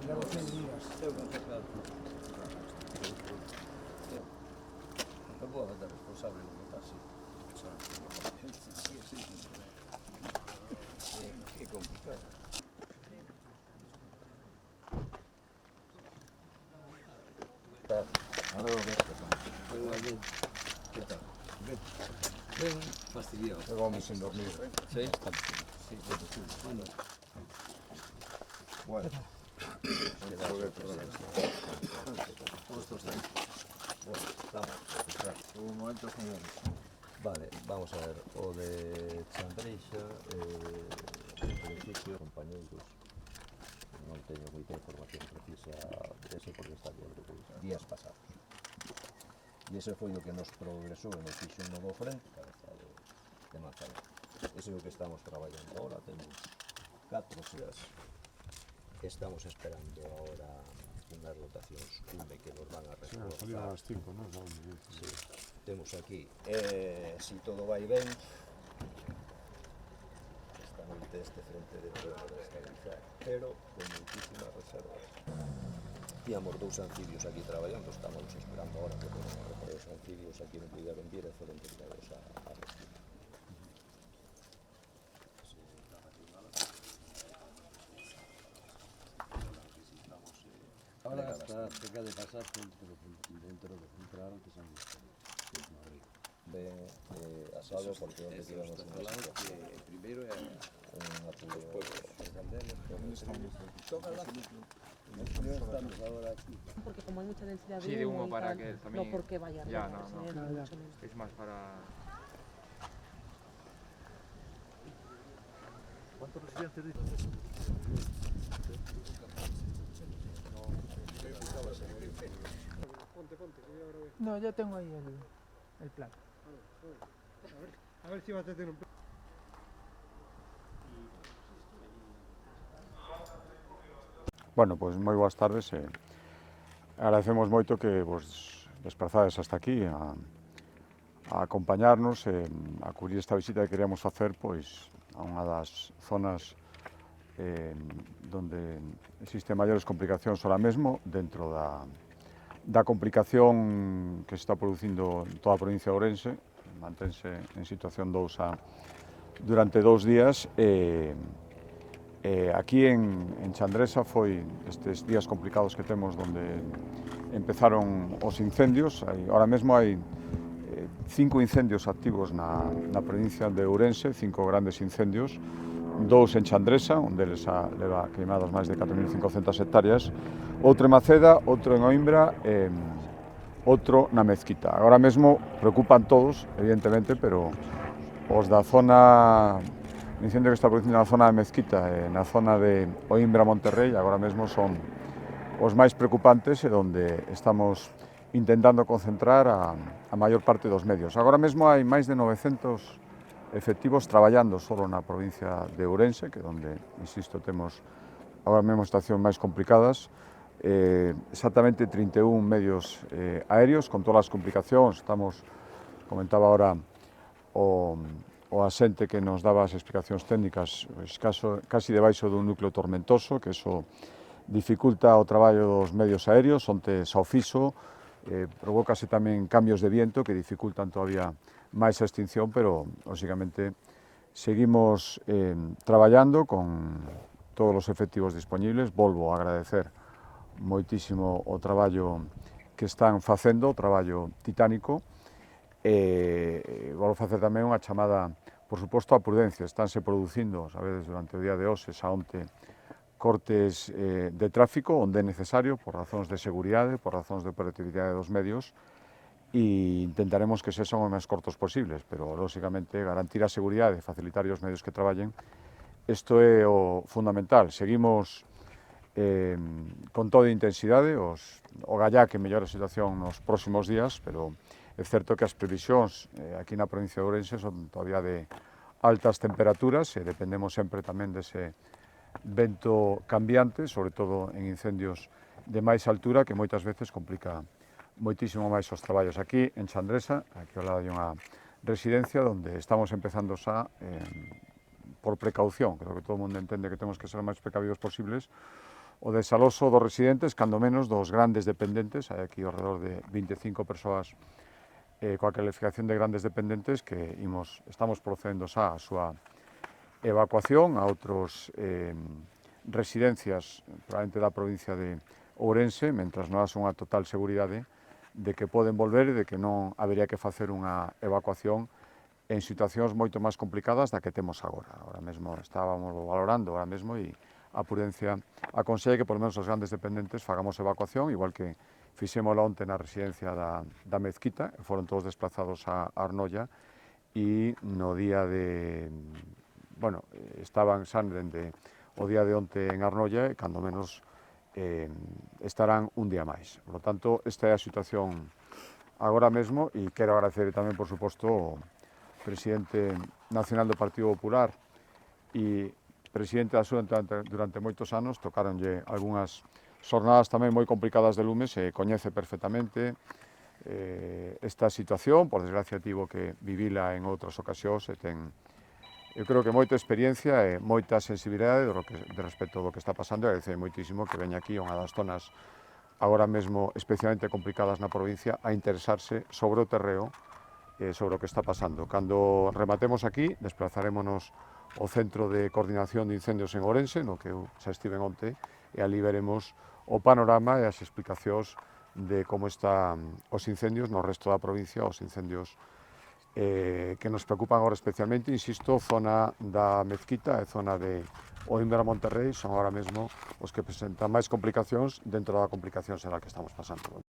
Levo 100 días. Non vou a responsable non botar así. É complicado. ¿Qué tal? Ben fastidiado. Vamos sin dormir. Sí? Sí. Bueno. Un momento con él. Vale, vamos a ver, o de Chandreixa, en principio, compañeiros, non teño moita información precisa dese porque está libre días pasados. E ese foi o que nos progresou e nos fixo un novo frente, cabeza de Mazarén. Ese é o que estamos traballando agora, temos 4 días. Estamos esperando ahora unhas rotacións CUME que nos van a reforzar. Salía a las 5, ¿no? Sí, temos aquí, si todo vai ben, esta noite este frente de estabilizar, pero con muchísimas reservas. Tíamos 2 anfibios aquí traballando, estamos esperando ahora que os anfibios aquí non puderon vir e foron enviados a rescate. Ahora está cerca de pasar dentro de central que son Ben asado porque onde tivemos unha situación, primero un apoio estamos ahora aquí. Porque como hay mucha densidad Sí, de humo y para tal, que no también... porque vaya Ya, arriba, no, ¿eh? no. Mucho menos. Es más para... ¿Cuántos residentes dices? No, ya tengo ahí el plan. A ver si vas a tener un... Bueno, pois moi boas tardes. Agradecemos moito que vos desplazades hasta aquí a acompañarnos a cubrir esta visita que queríamos facer pois a unha das zonas donde existen maiores complicacións ahora mesmo dentro da complicación que se está producindo en toda a provincia de Ourense. Mantense en situación 2 durante 2 días. Aquí en Chandresa foi estes días complicados que temos donde empezaron os incendios. Ahora mesmo hai 5 incendios activos na provincia de Ourense, 5 grandes incendios, 2 en Chandresa, onde eles leva queimadas máis de 4.500 hectáreas, outro en Maceda, outro en Oimbra, outro na Mezquita. Agora mesmo preocupan todos, evidentemente, pero os da zona, o incendio que está producindo na zona de Mezquita e na zona de Oimbra Monterrey, agora mesmo son os máis preocupantes e onde estamos intentando concentrar a maior parte dos medios. Agora mesmo hai máis de 900 efectivos traballando solo na provincia de Ourense, que é onde, insisto, temos agora mesmo estacións máis complicadas, exactamente 31 medios aéreos con todas as complicacións. Comentaba ahora o asente que nos daba as explicacións técnicas, casi debaixo dun núcleo tormentoso, que eso dificulta o traballo dos medios aéreos, onte xa o fixo, provócase tamén cambios de viento que dificultan todavía máis a extinción, pero, lógicamente, seguimos traballando con todos os efectivos disponibles. Volvo a agradecer moitísimo o traballo que están facendo, o traballo titánico, e volvo a facer tamén unha chamada, por suposto, a prudencia. Estánse producindo, sabedes, durante o día de hoxe, xa onte, cortes de tráfico onde é necesario, por razóns de seguridade, por razóns de operatividade dos medios, e intentaremos que sexan os máis cortos posibles, pero, lógicamente, garantir a seguridade e facilitar os medios que traballen, isto é o fundamental. Seguimos con toda intensidade, o gallá que mellore a situación nos próximos días, pero é certo que as previsións aquí na provincia de Ourense son todavía de altas temperaturas e dependemos sempre tamén dese vento cambiante, sobre todo en incendios de máis altura, que moitas veces complica moitísimo máis os traballos. Aquí en Chandresa, aquí ao lado hai unha residencia onde estamos empezando xa por precaución, creo que todo o mundo entende que temos que ser o máis precavidos posibles, o desaloso dos residentes, cando menos dos grandes dependentes, hai aquí ao redor de 25 persoas coa calificación de grandes dependentes que estamos procedendo xa a súa evacuación a outros residencias probablemente da provincia de Ourense, mentras non haxa unha total seguridade de que poden volver e de que non habería que facer unha evacuación en situacións moito máis complicadas da que temos agora. Agora mesmo estábamos valorando ahora mesmo e a prudencia aconsella que por lo menos os grandes dependentes fagamos evacuación, igual que fixémosla onte na residencia da Mezquita, foron todos desplazados a Arnoia e no día de... bueno, estaban xa dende o día de onte en Arnoia e cando menos estarán un día máis. Por lo tanto, esta é a situación agora mesmo e quero agradecer tamén, por suposto, o presidente nacional do Partido Popular e presidente da Xunta durante moitos anos, tocaronlle algunhas xornadas tamén moi complicadas de lumes e coñece perfectamente esta situación, por desgracia tivo que vivila en outras ocasións e ten, eu creo que moita experiencia e moita sensibilidade de respecto do que está pasando e agradecer moitísimo que veña aquí unha das zonas agora mesmo especialmente complicadas na provincia a interesarse sobre o terreo sobre o que está pasando. Cando rematemos aquí, desplazarémonos ao Centro de Coordinación de Incendios en Ourense, no que eu xa estive onte, e ali veremos o panorama e as explicacións de como están os incendios no resto da provincia, os incendios que nos preocupan agora especialmente, insisto, zona da Mezquita e zona de Oímbra Monterrey son agora mesmo os que presentan máis complicacións dentro da complicación será que estamos pasando.